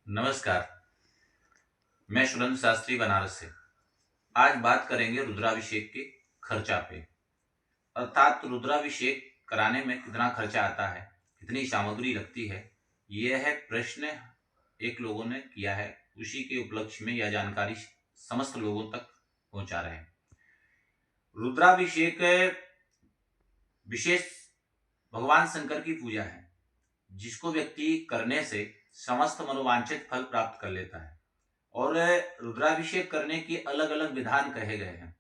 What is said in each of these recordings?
नमस्कार। मैं सुरेंद्र शास्त्री बनारस से। आज बात करेंगे रुद्राभिषेक के खर्चा पे, अर्थात रुद्राभिषेक कराने में कितना खर्चा आता है, कितनी सामग्री लगती है। यह है प्रश्न एक लोगों ने किया है, उसी के उपलक्ष्य में यह जानकारी समस्त लोगों तक पहुंचा रहे हैं। रुद्राभिषेक विशेष भगवान शंकर की पूजा है, जिसको व्यक्ति करने से समस्त मनोवांछित फल प्राप्त कर लेता है। और रुद्राभिषेक करने के अलग अलग विधान कहे गए हैं,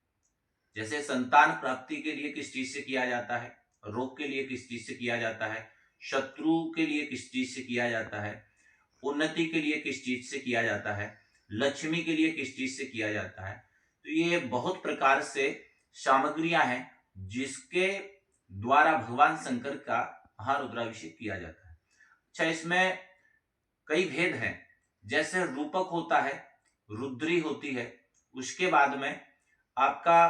जैसे संतान प्राप्ति के लिए किस चीज से किया जाता है, रोग के लिए किस चीज से किया जाता है, शत्रु के लिए किस चीज से किया जाता है, उन्नति के लिए किस चीज से किया जाता है, लक्ष्मी के लिए किस चीज से किया जाता है। तो ये बहुत प्रकार से सामग्रियां हैं जिसके द्वारा भगवान शंकर का महारुद्राभिषेक किया जाता है। अच्छा, इसमें कई भेद हैं। जैसे रूपक होता है, रुद्री होती है, उसके बाद में आपका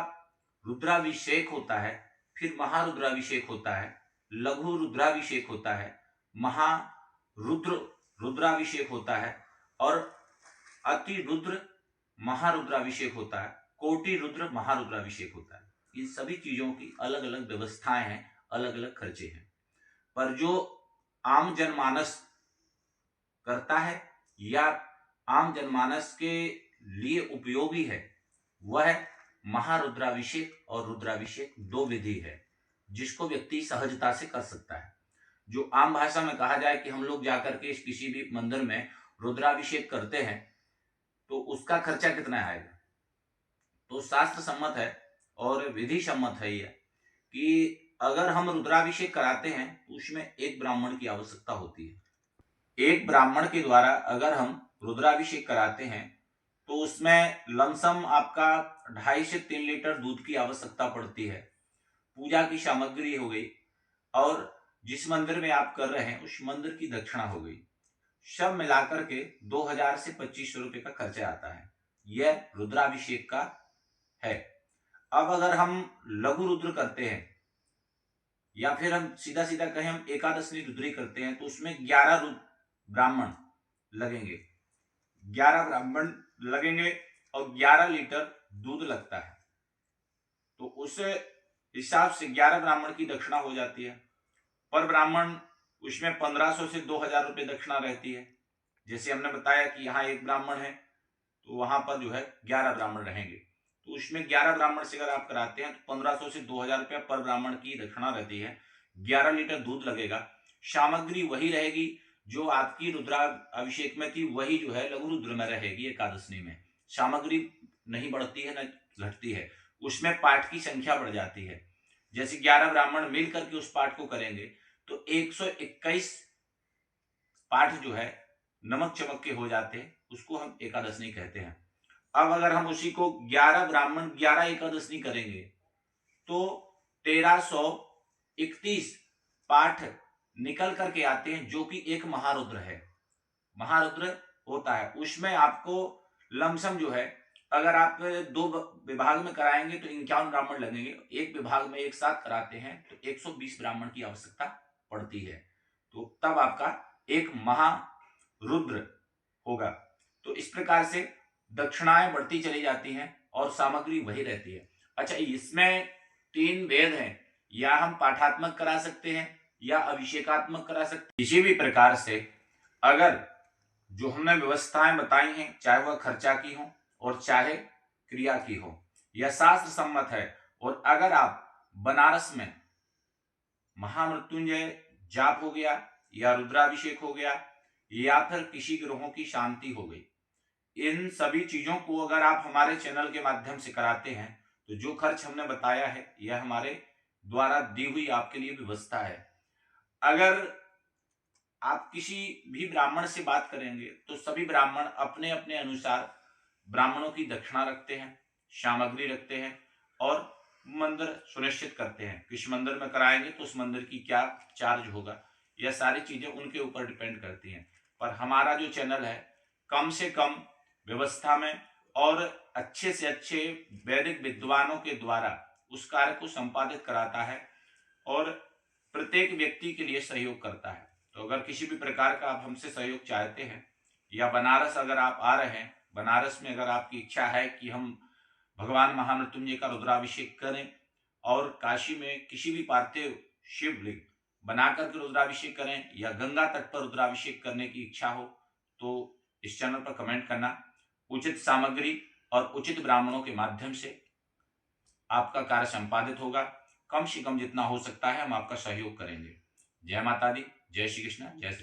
रुद्राभिषेक होता है, फिर महारुद्राभिषेक होता है, लघु रुद्राभिषेक होता है, महारुद्र रुद्राभिषेक होता है, और अति रुद्र महारुद्राभिषेक होता है, कोटि रुद्र महारुद्राभिषेक होता है। इन सभी चीजों की अलग अलग व्यवस्थाएं हैं, अलग अलग खर्चे हैं। पर जो आम जनमानस करता है या आम जनमानस के लिए उपयोगी है, वह महारुद्राभिषेक और रुद्राभिषेक दो विधि है, जिसको व्यक्ति सहजता से कर सकता है। जो आम भाषा में कहा जाए कि हम लोग जाकर के किसी भी मंदिर में रुद्राभिषेक करते हैं तो उसका खर्चा कितना आएगा, तो शास्त्र सम्मत है और विधि सम्मत है यह कि अगर हम रुद्राभिषेक कराते हैं तो उसमें एक ब्राह्मण की आवश्यकता होती है। एक ब्राह्मण के द्वारा अगर हम रुद्राभिषेक कराते हैं तो उसमें लमसम आपका 2.5 से 3 लीटर दूध की आवश्यकता पड़ती है। पूजा की सामग्री हो गई और जिस मंदिर में आप कर रहे हैं उस मंदिर की दक्षिणा हो गई, सब मिलाकर के 2000 से 2500 रुपए का खर्चा आता है। यह रुद्राभिषेक का है। अब अगर हम लघु रुद्र करते हैं या फिर हम सीधा सीधा कहें हम एकादशी रुद्री करते हैं तो उसमें 11 ब्राह्मण लगेंगे, 11 ब्राह्मण लगेंगे और 11 लीटर दूध लगता है। तो उस हिसाब से 11 ब्राह्मण की दक्षिणा हो जाती है। पर ब्राह्मण उसमें 1500 से 2000 रुपए दक्षिणा रहती है। जैसे हमने बताया कि यहाँ एक ब्राह्मण है तो वहां पर जो है 11 ब्राह्मण रहेंगे, तो उसमें 11 ब्राह्मण से अगर आप कराते हैं तो 1500 से 2000 रुपया पर ब्राह्मण की दक्षिणा रहती है। 11 लीटर दूध लगेगा। सामग्री वही रहेगी जो आपकी रुद्राभिषेक में थी, वही जो है लघु रुद्र में रहेगी। एकादशी में सामग्री नहीं बढ़ती है न घटती है, उसमें पाठ की संख्या बढ़ जाती है। जैसे 11 ब्राह्मण मिल करके उस पाठ को करेंगे तो 121 पाठ जो है नमक चमक के हो जाते हैं, उसको हम एकादशी कहते हैं। अब अगर हम उसी को 11 ब्राह्मण 11 एकादशी करेंगे तो 1331 पाठ निकल करके आते हैं, जो कि एक महारुद्र है। महारुद्र होता है, उसमें आपको लमसम जो है अगर आप 2 विभाग में कराएंगे तो 51 ब्राह्मण लगेंगे। एक विभाग में एक साथ कराते हैं तो 120 ब्राह्मण की आवश्यकता पड़ती है। तो तब आपका एक महारुद्र होगा। तो इस प्रकार से दक्षिणाएं बढ़ती चली जाती हैं और सामग्री वही रहती है। अच्छा, इसमें 3 वेद हैं, या हम पाठात्मक करा सकते हैं या अभिषेकात्मक करा सकते हैं। किसी भी प्रकार से अगर जो हमने व्यवस्थाएं बताई हैं, चाहे वह खर्चा की हो और चाहे क्रिया की हो, यह शास्त्र सम्मत है। और अगर आप बनारस में महामृत्युंजय जाप हो गया या रुद्राभिषेक हो गया या फिर किसी ग्रहों की शांति हो गई, इन सभी चीजों को अगर आप हमारे चैनल के माध्यम से कराते हैं तो जो खर्च हमने बताया है यह हमारे द्वारा दी हुई आपके लिए व्यवस्था है। अगर आप किसी भी ब्राह्मण से बात करेंगे तो सभी ब्राह्मण अपने अपने अनुसार ब्राह्मणों की दक्षिणा रखते हैं, सामग्री रखते हैं और मंदिर सुनिश्चित करते हैं। किस मंदिर में कराएंगे तो उस मंदिर की क्या चार्ज होगा, यह सारी चीजें उनके ऊपर डिपेंड करती हैं। पर हमारा जो चैनल है कम से कम व्यवस्था में और अच्छे से अच्छे वैदिक विद्वानों के द्वारा उस कार्य को संपादित कराता है और प्रत्येक व्यक्ति के लिए सहयोग करता है। तो अगर किसी भी प्रकार का आप हमसे सहयोग चाहते हैं या बनारस अगर आप आ रहे हैं, बनारस में अगर आपकी इच्छा है कि हम भगवान महामृत्युंजय का रुद्राभिषेक करें और काशी में किसी भी पार्थिव शिवलिंग बनाकर के रुद्राभिषेक करें या गंगा तट पर रुद्राभिषेक करने की इच्छा हो, तो इस चैनल पर कमेंट करना। उचित सामग्री और उचित ब्राह्मणों के माध्यम से आपका कार्य संपादित होगा। कम से कम जितना हो सकता है हम आपका सहयोग करेंगे। जय माता दी, जय श्री कृष्ण, जय श्री